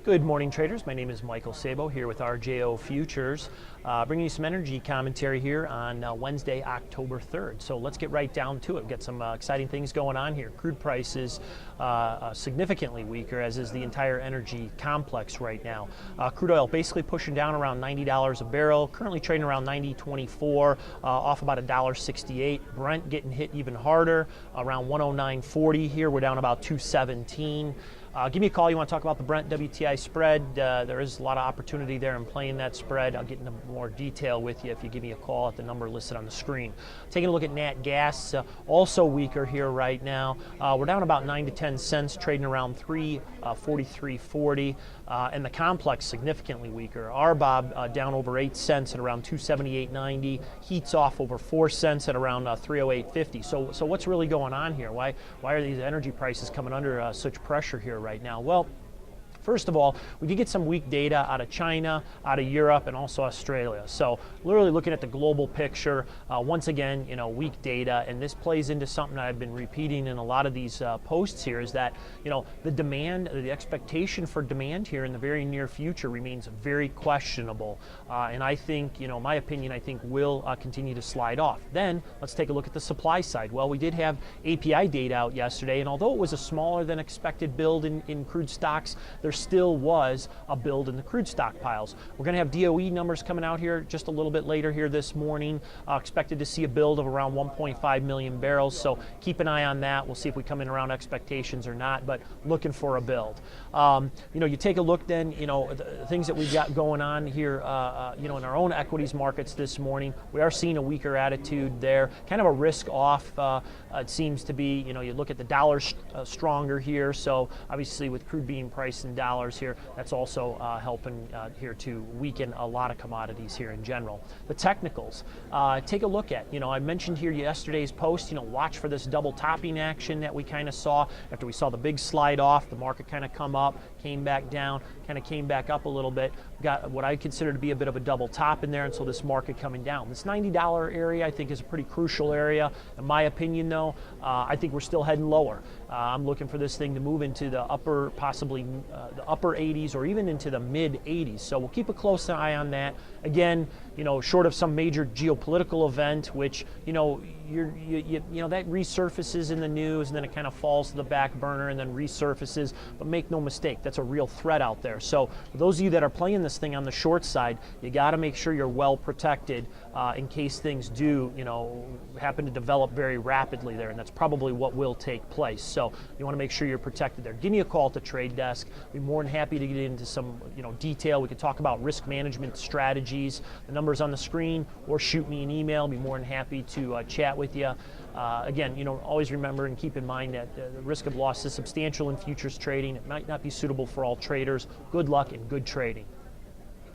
Good morning, traders. My name is Michael Sabo here with RJO Futures, bringing you some energy commentary here on Wednesday, October 3rd. So let's get right down to it. We've got some exciting things going on here. Crude prices significantly weaker, as is the entire energy complex right now. Crude oil basically pushing down around $90 a barrel, currently trading around $90.24, off about $1.68. Brent getting hit even harder, around 109.40 here. We're down about 217. Give me a call. You want to talk about the Brent WTI spread? There is a lot of opportunity there in playing that spread. I'll get into more detail with you if you give me a call at the number listed on the screen. Taking a look at nat gas, also weaker here right now. We're down about 9 to 10 cents, trading around 343.40, and the complex significantly weaker. RBOB down over 8 cents at around 278.90. Heat's off over 4 cents at around 308.50. So what's really going on here? Why are these energy prices coming under such pressure here right now? Well, first of all, we did get some weak data out of China, out of Europe, and also Australia. So literally looking at the global picture, once again, weak data, and this plays into something that I've been repeating in a lot of these posts here, is that, the demand, the expectation for demand here in the very near future remains very questionable. And I think, my opinion, I think will continue to slide off. Then let's take a look at the supply side. Well, we did have API data out yesterday, and although it was a smaller than expected build in crude stocks, there still was a build in the crude stockpiles. We're going to have DOE numbers coming out here just a little bit later here this morning. Expected to see a build of around 1.5 million barrels, so keep an eye on that. We'll see if we come in around expectations or not, but looking for a build. You take a look then, the things that we've got going on here, in our own equities markets this morning. We are seeing a weaker attitude there, kind of a risk off, it seems to be. You look at the dollar stronger here, so obviously with crude being priced in dollars here, that's also helping here to weaken a lot of commodities here in general. The technicals, take a look at, I mentioned here yesterday's post, watch for this double topping action that we kind of saw after we saw the big slide off. The market kind of come up, came back down, kind of came back up a little bit. Got what I consider to be a bit of a double top in there, and so this market coming down. This $90 area I think is a pretty crucial area. In my opinion though, I think we're still heading lower. I'm looking for this thing to move into the upper, possibly the upper 80s or even into the mid 80s. So we'll keep a close eye on that. Again, short of some major geopolitical event, which, that resurfaces in the news and then it kind of falls to the back burner and then resurfaces. But make no mistake, that's a real threat out there. So for those of you that are playing this thing on the short side, you got to make sure you're well protected in case things do, happen to develop very rapidly there, and that's probably what will take place. So you want to make sure you're protected there. Give me a call at the trade desk. Be more than happy to get into some, detail. We could talk about risk management strategies. The number's on the screen, or shoot me an email. Be more than happy to chat with you. Again, always remember and keep in mind that the risk of loss is substantial in futures trading. It might not be suitable for all traders. Good luck and good trading.